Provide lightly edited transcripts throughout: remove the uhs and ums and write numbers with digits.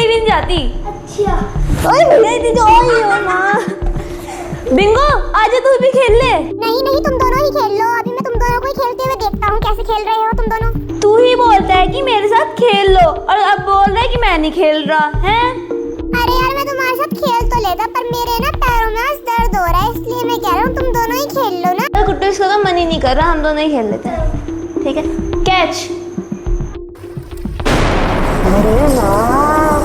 नहीं जाती। अच्छा ओए भैया इतनी जो आई हो ना। बिंगो आजा तू भी खेल ले। नहीं नहीं तुम दोनों ही खेल लो, अभी मैं तुम दोनों को ही खेलते हुए देखता हूँ कैसे खेल रहे हो तुम दोनों। तू ही बोलता है कि मेरे साथ खेल लो और अब बोल रहा है कि मैं नहीं खेल रहा है। अरे यार मैं तुम्हारे साथ खेल तो लेता पर मेरे ना पैरों में आज दर्द हो रहा है, इसलिए मैं कह रहा हूँ तुम दोनों ही खेल लो ना। तो कुट्टू इसका तो मन ही नहीं कर रहा, हम दोनों ही खेल लेते हैं। ठीक है कैच। अरे माँ,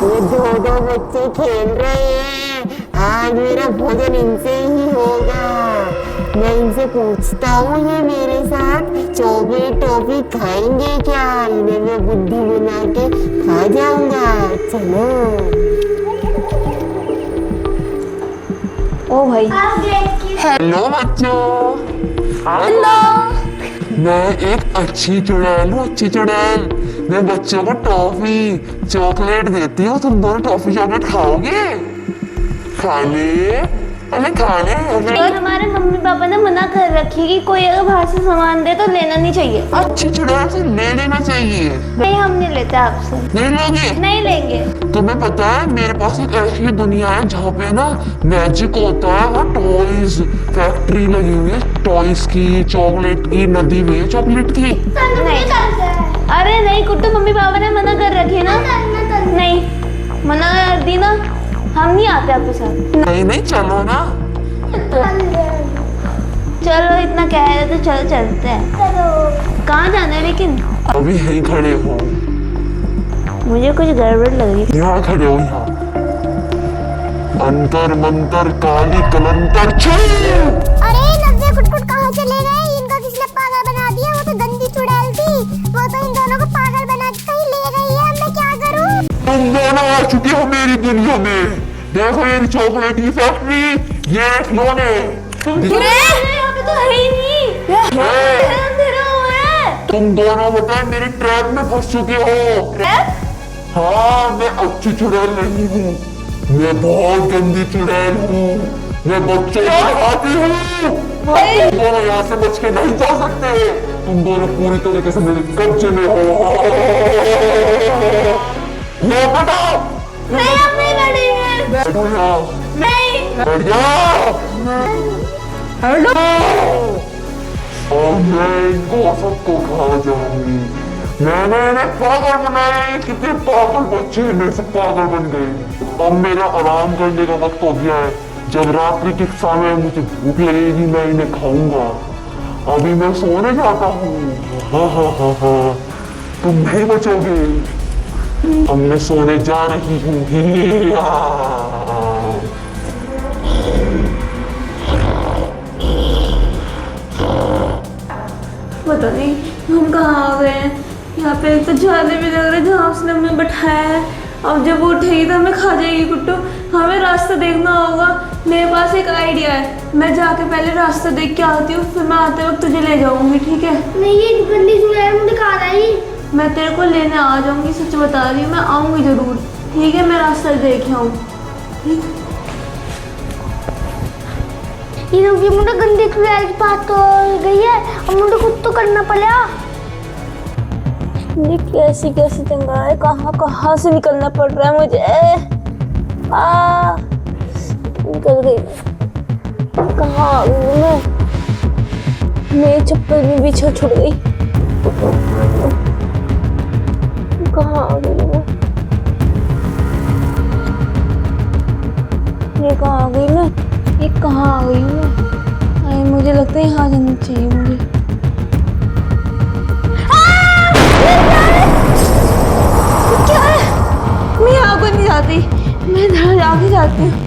ये दो बच्चे खेल रहे हैं। आज मेरा भोजन इनसे ही होगा। मैं इनसे पूछता हूँ ये मेरे साथ चॉकलेट टॉफी खाएंगे क्या? इन्हें मैं बुद्धि बना के खा जाऊंगा। चलो। ओ भाई हेलो बच्चों। हेलो। मैं एक अच्छी चुड़ैल हूँ, अच्छी चुड़ैल। मैं बच्चों को टॉफी चॉकलेट देती हूँ। तुम दोनों टॉफी चॉकलेट खाओगे? खाने? अरे खाने? और हमारे मम्मी पापा ने मना कर रखी है कि कोई अगर बाहर से सामान दे तो लेना नहीं चाहिए। अच्छी चुड़ैल से ले लेना चाहिए। नहीं हम नहीं लेते आपसे। नहीं लोगे? नहीं लेंगे। तुम्हें पता है मेरे पास एक ऐसी दुनिया है जहाँ पे ना मैजिक होता है। वहाँ टॉयज फैक्ट्री लगी हुई है, टॉयज की, चॉकलेट की नदी हुई है चॉकलेट की। नहीं। अरे नहीं कुट्टू, मम्मी पापा ने मना कर रखी है ना। नहीं मना कर दी ना, हम नहीं आते आपके साथ। नहीं नहीं चलो ना। चलो इतना कह रहे तो चलो चलते हैं। कहाँ जाना है लेकिन? अभी यहीं खड़े हो। मुझे कुछ गड़बड़ लग रही है। यहाँ खड़े हो यहाँ। अंतर मंतर काली कलंतर छू। अरे नव्या कुटकुट कहाँ चले गए? इनका किसने पागल बना दिया? वो तो गंदी चुड़ैल थी, वो तो इन दोनों को पागल बना के कहीं ले गई है। मैं क्या करूँ? तुम दोनों आ चुके हो मेरी दुनिया में। देखो ये चॉकलेट की फैक्ट्री, ये खिलौने। यहाँ पे तो है ही नहीं। अंधेरा हो रहा है। तुम दोनों बताए मेरे ट्रैप में फंस चुके हो। ट्रैप? हाँ मैं अच्छी चुड़ैल नहीं हूँ, मैं बहुत गंदी चुड़ैल हूँ। मैं बच्चों को खाती हूँ। तुम दोनों यहाँ से बच के नहीं जा सकते। तुम दोनों पूरी तरीके से मेरे कब्जे में हो। ये बताओ। नहीं हम नहीं बैठेंगे। बैठो यहाँ। नहीं। बैठ जाओ। हेलो। और मैं इनको सबको खा जाऊंगी। मैंने इन्हें पागल बनाया है। कितने पागल बच्चे मेरे से पागल बन गए। अब मेरा आराम करने का वक्त हो गया है। जब रात्रि के समय मुझे भूख लगेगी मैं इन्हें खाऊंगा। अभी मैं सोने जाता हूँ। हाँ हाँ हाँ हाँ, तुम नहीं बचोगे। अब मैं सोने जा रही हूँ। पता नहीं हम कहाँ आ गए हैं। यहाँ पे एक तो जाले भी लग रहे जहाँ उसने हमें बैठाया है। अब जब वो उठेगी तो हमें खा जाएगी कुट्टू। हमें रास्ता देखना होगा। मेरे पास एक आइडिया है, मैं जाके पहले रास्ता देख के आती हूँ, फिर मैं आते वक्त तुझे ले जाऊंगी। ठीक है? नहीं ये गंदी चुड़ैल मुझे खा रही। मैं तेरे को लेने आ जाऊंगी, सच बता रही हूँ। मैं आऊंगी जरूर। ठीक है? मैं रास्ता देख आऊँ। ये लोग मुझे गंदी चुड़ैल की बात तो गई है, अब मुझे खुद तो करना पड़ा। ये कैसी कैसी जगह है, कहाँ कहाँ से निकलना पड़ रहा है मुझे। निकल गई। कहाँ आ गई मैं? मेरी चप्पल भी पीछे छूट गई। कहाँ आ गई मैं? ये कहाँ आ गई मैं? ये कहाँ आ गई मैं? अरे मुझे लगता है यहाँ जाना चाहिए मुझे। क्या है? मैं यहाँ को नहीं जाती, मैं इधर आगे जाती हूँ।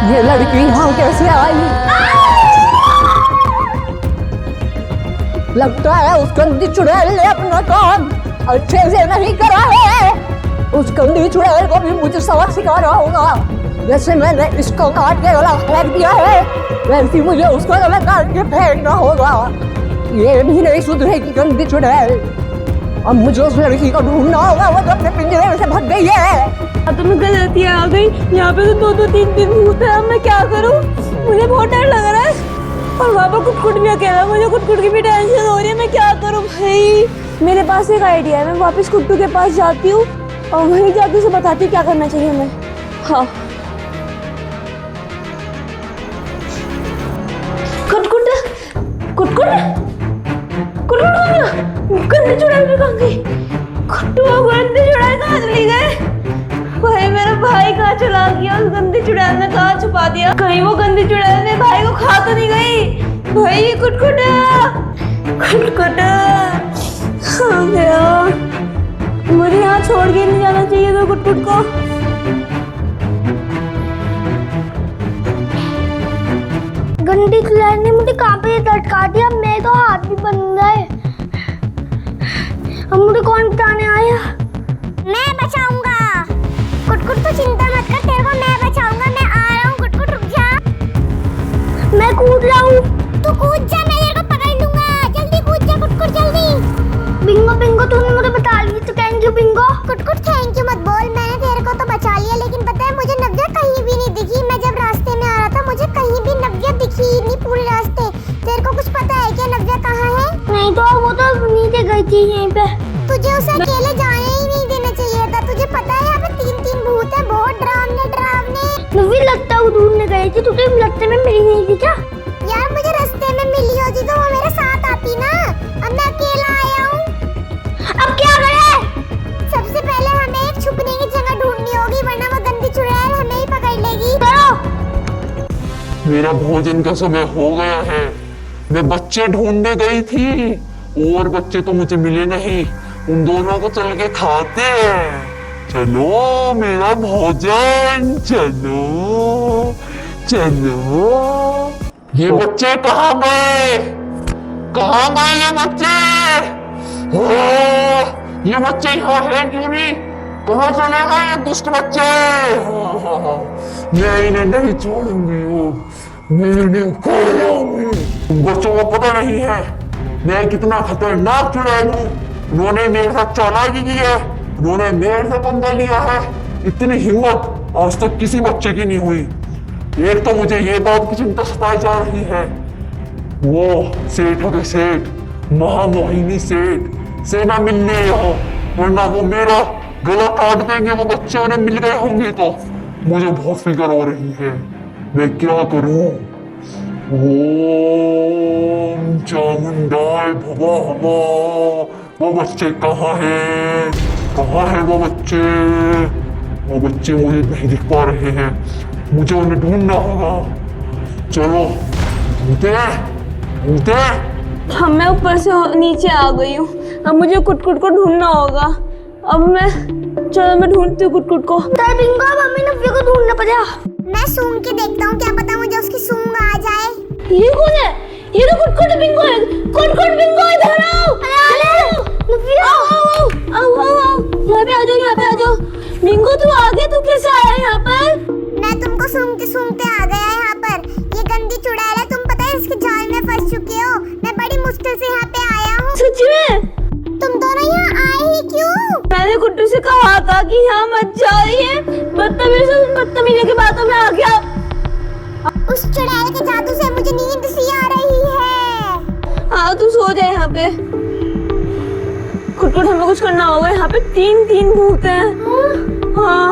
ये लड़की यहाँ कैसे आई? लगता है उस गंदी चुड़ैल ने अपना काम अच्छे से नहीं करा है। उस गंदी चुड़ैल को भी मुझे सबक सिखाना होगा। जैसे मैंने इसको काट के गला फेंक दिया है, वैसे मुझे उसको गला काट के फेंकना होगा। ये भी नहीं सुधरेगी गंदी चुड़ैल। अब मुझे उस लड़की को ढूंढना होगा, वो तो अपने पिंजरे में से भाग गई है। तो मैं गलती आ गई। यहाँ पे तो 2-2 3-3 भूत है। अब मैं क्या करूँ? मुझे बहुत डर लग रहा है। और वहाँ पर कुटकुट भी अकेला, मुझे कुटकुट की भी टेंशन हो रही है, मैं क्या करूँ भाई। मेरे पास एक आइडिया है, मैं वापस कुट्टू के पास जाती हूँ और वहीं जाके उसे बताती हूँ क्या करना चाहिए हमें। हाँ कुटकुट कुटकुट कुटकुट कहाँ गया? गंदी चुड़ैल भी कहाँ गई? कुट्टू और गंदी चुड़ैल कहाँ चली गए? भाई मेरा भाई कहाँ चला गया? उस गंदी चुड़ैल ने कहाँ छुपा दिया? कहीं वो गंदी चुड़ैल ने भाई को खा तो नहीं गई? भाई कुटकुट कुटकुट कहाँ गया? मुझे यहाँ छोड़ के नहीं जाना चाहिए था कुटकुट को। गंदी चुड़ैल ने मुझे कहाँ पे लटका दिया, मेरे तो हाथ भी बन गए। अब मुझे कौन बचाने आया? मैं बचाऊंगा। कुटकुट तो चिंता मत कर, तेरे को मैं बचाऊंगा। मैं आ रहा हूँ कुटकुट, रुक जा। मैं कूद रहा हूँ। तू कूद जा, मैं तेरे को पकड़ लूंगा। जल्दी कूद जा कुटकुट, जल्दी। बिंगो बिंगो तूने मुझे बचा लिया तो थैंक यू बिंगो। कुटकुट थैंक यू मत बोल, मैंने तेरे को तो बचा लिया, लेकिन पता है मुझे नव्या कहीं भी नहीं दिखी। मैं जब रास्ते में आ रहा था मुझे कहीं भी नव्या दिखी नहीं पूरे रास्ते। तेरे को कुछ पता है क्या नव्या कहाँ है? नहीं तो वो तो नीचे गई थी यहीं पे। तुझे उसे अकेले जाने ही नहीं देना चाहिए था। तुझे पता है यहाँ पे 3 भूत है, बहुत डरावने डरावने। मुझे लगता है वो ढूंढने गई थी, तुझे रास्ते में मिली नहीं थी क्या? यार मुझे रास्ते में मिली होती तो वो मेरे साथ आती ना। अब मैं अकेला आया हूँ, अब क्या करें? सबसे पहले हमें एक छुपने की जगह ढूंढनी होगी, वरना वो गंदी चुड़ैल हमें ही पकड़ लेगी। चलो मेरा भोजन का समय हो गया है। मैं बच्चे ढूंढने गई थी और बच्चे तो मुझे मिले नहीं। उन दोनों को चल के खाते हैं। चलो मेरा भोजन, चलो चलो। ये बच्चे कहाँ गए? कहाँ गए ये बच्चे? ये बच्चे यहाँ है क्यों नहीं? कहाँ चले गए ये दुष्ट बच्चे? मैं इन्हें नहीं छोड़ूंगी, मैं इन्हें खा जाऊंगी। बच्चों को पता नहीं है मैं कितना खतरनाक चुड़ैल हूँ। उन्होंने मेरे साथ चालाकी की है, उन्होंने मेरे से पंगा लिया है। इतनी हिम्मत आज तक किसी बच्चे की नहीं हुई। एक तो मुझे ये बात की चिंता सताई जा रही है, वो सेठ के सेठ, महामोहिनी सेठ से ना मिलने हो, वरना वो मेरा गला काट देंगे। वो बच्चे उन्हें मिल गए होंगे तो मुझे बहुत फिक्र हो रही है। मैं क्या करूं? ओम चामुंडाय भवाः। वो बच्चे कहाँ हैं? कहाँ हैं वो बच्चे? वो बच्चे मुझे नहीं दिख पा रहे हैं, मुझे उन्हें ढूंढना होगा। चलो ढूंढते ढूंढते। हाँ मैं ऊपर से नीचे आ गई हूँ, अब मुझे कुटकुट को ढूंढना होगा। अब मैं चलो मैं ढूंढती हूँ कुटकुट को। बिंगो अब हमें नव्या को ढूंढना पड़ेगा। मैं सूंघ के देखता हूँ, क्या पता मुझे उसकी सूंघ आ जाए। ये कौन है? ये तो कुटकुट बिंगो है। कुटकुट बिंगो इधर आओ। नव्या आओ यहाँ पे आ जाओ, यहाँ पे आ जाओ। बिंगो तू आ गया, तू कैसे आया यहाँ पर? मैं तुमको सूंघते सूंघते आ गया यहाँ पर। ये गंदी चुड़ैल है, तुम पता है इसके जाल में फंस चुके हो। मैं बड़ी मुश्किल से यहाँ पे आया हूँ। सच में? तुम दोनों यहाँ आए ही क्यों? मैंने कुट्टू से कहा था कि यहाँ मत जाइए, बदतमीजी की बातों में आ गया। उस चुड़ैल के जादू से मुझे नींद सी आ रही है। हाँ तू सो जाए यहाँ पे। कुटकुट हमें कुछ करना होगा, यहाँ पे 3 भूत हैं। हाँ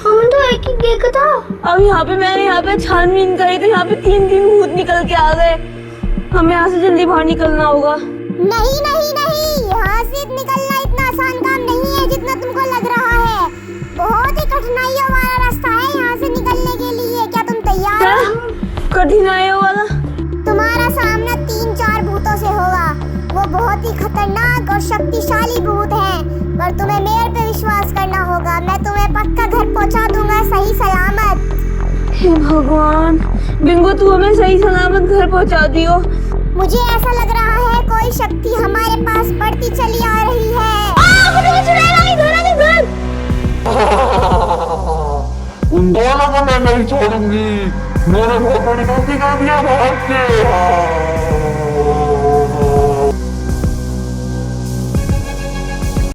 हम तो एक ही देखा था। अब मैंने यहाँ पे छानबीन करी तो यहाँ पे 3 भूत निकल के आ गए। हमें यहाँ से जल्दी बाहर निकलना होगा। नहीं नहीं नहीं, यहाँ से निकलना इतना आसान काम नहीं है जितना तुमको लग रहा है। बहुत ही कठिनाइयों वाला रास्ता है यहाँ से निकलने के लिए। क्या तुम तैयार हो? कठिनाइयों वाला? तुम्हारा सामना 3-4 भूतों से होगा। वो बहुत ही खतरनाक और शक्तिशाली भूत हैं, पर तुम्हें मेरे पे विश्वास करना होगा। मैं तुम्हें पक्का घर पहुँचा दूंगा सही सलामत। हे भगवान, बिंगो तू हमें सही सलामत घर पहुँचा दियो। मुझे ऐसा लग रहा है कोई शक्ति हमारे पास बढ़ती चली आ रही है। उन दोनों को मैं नहीं छोड़ूंगी। मैंने बहुत बड़ी गलती कर दिया भाग के।